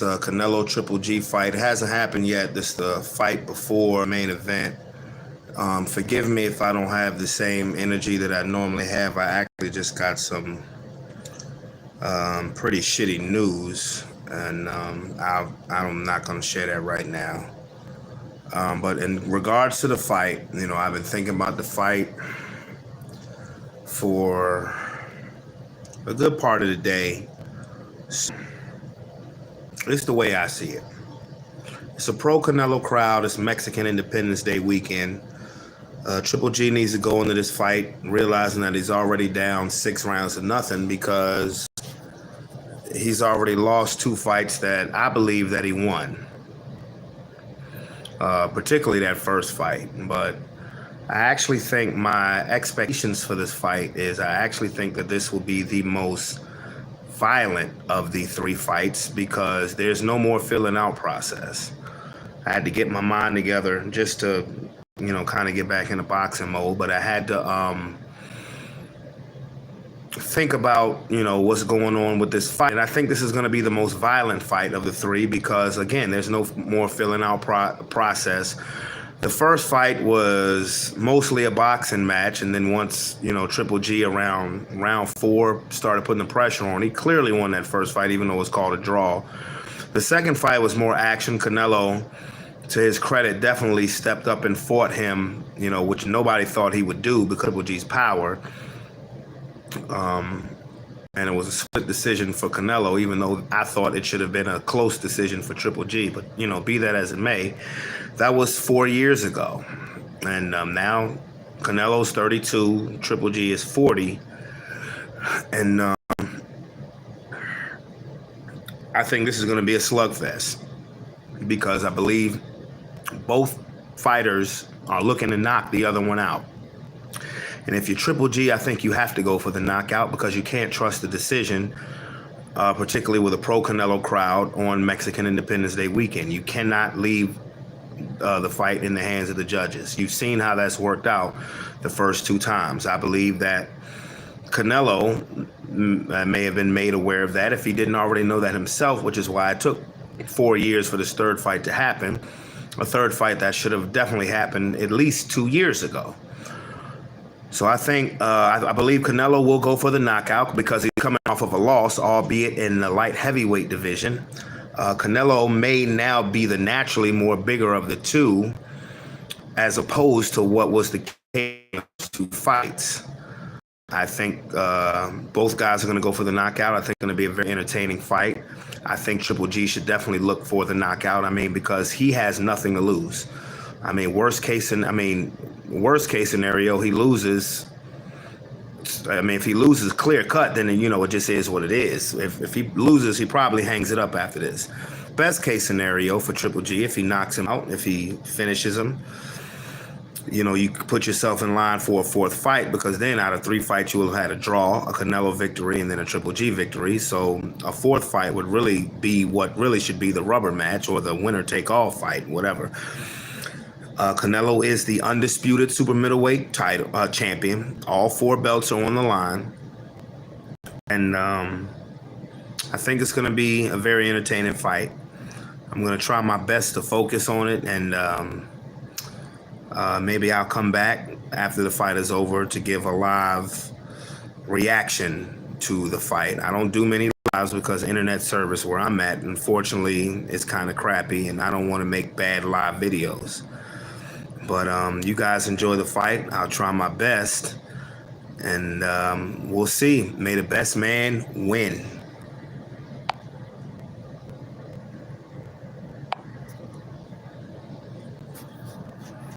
Canelo Triple G fight. It hasn't happened yet. This is the fight before main event. Forgive me if I don't have the same energy that I normally have. I actually just got some pretty shitty news, and I'm not going to share that right now. But in regards to the fight, I've been thinking about the fight for a good part of the day. It's the way I see it. It's a pro-Canelo crowd. It's Mexican Independence Day weekend. Triple G needs to go into this fight realizing that he's already down 6 rounds to nothing because he's already lost 2 fights that I believe that he won. Particularly that first fight. But I actually think my expectations for this fight is I actually think that this will be the most violent of the 3 fights because there's no more filling out process. I had to get my mind together just to, kind of get back into boxing mode, but I had to think about, what's going on with this fight. And I think this is going to be the most violent fight of the 3 because, again, there's no more filling out process. The first fight was mostly a boxing match, and then once, Triple G around round 4 started putting the pressure on, he clearly won that first fight, even though it was called a draw. The second fight was more action. Canelo, to his credit, definitely stepped up and fought him, which nobody thought he would do because of Triple G's power. And it was a split decision for Canelo, even though I thought it should have been a close decision for Triple G. But, be that as it may, that was 4 years ago. And now Canelo's 32, Triple G is 40. And I think this is going to be a slugfest because I believe both fighters are looking to knock the other one out. And if you're Triple G, I think you have to go for the knockout because you can't trust the decision, particularly with a pro-Canelo crowd on Mexican Independence Day weekend. You cannot leave the fight in the hands of the judges. You've seen how that's worked out the first 2 times. I believe that Canelo may have been made aware of that if he didn't already know that himself, which is why it took 4 years for this third fight to happen. A third fight that should have definitely happened at least 2 years ago. So I think, I believe Canelo will go for the knockout because he's coming off of a loss, albeit in the light heavyweight division. Canelo may now be the naturally more bigger of the 2, as opposed to what was the case in those 2 fights. I think both guys are going to go for the knockout. I think it's going to be a very entertaining fight. I think Triple G should definitely look for the knockout. Because he has nothing to lose. Worst case scenario, he loses. If he loses clear cut, then it just is what it is. If he loses, he probably hangs it up after this. Best case scenario for Triple G, if he knocks him out, if he finishes him, you put yourself in line for a 4th fight because then out of 3 fights you will have had a draw, a Canelo victory, and then a Triple G victory. So a 4th fight would really be what really should be the rubber match or the winner-take-all fight, whatever. Canelo is the undisputed super middleweight title champion. All 4 belts are on the line. And I think it's going to be a very entertaining fight. I'm going to try my best to focus on it, and maybe I'll come back after the fight is over to give a live reaction to the fight. I don't do many lives because internet service where I'm at, unfortunately, is kind of crappy, and I don't want to make bad live videos. But you guys enjoy the fight. I'll try my best, and we'll see. May the best man win.